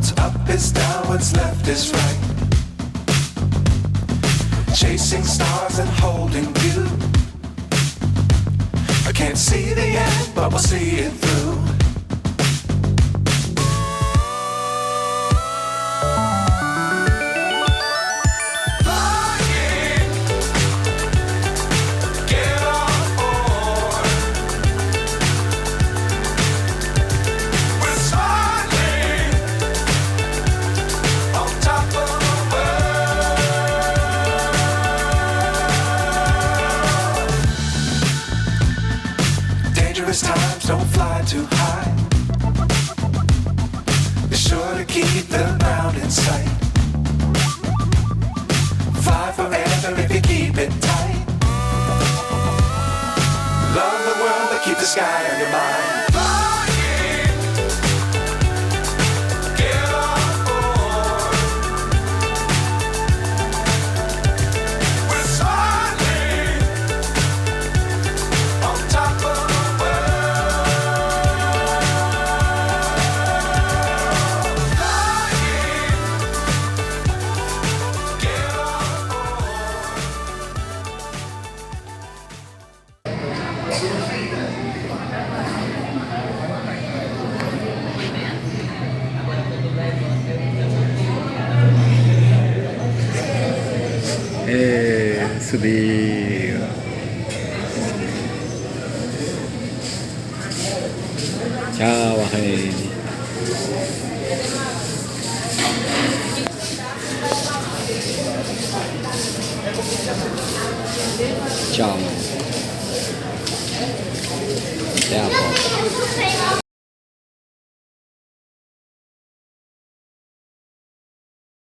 What's up is down, what's left is right. Chasing stars and holding you. I can't see the end, but we'll see it through. Times don't fly too high. Be sure to keep the ground in sight. Fly forever if you keep it tight. Love the world but keep the sky on your mind. Subir. Ciao, Aracaju. Ciao. Até a próxima.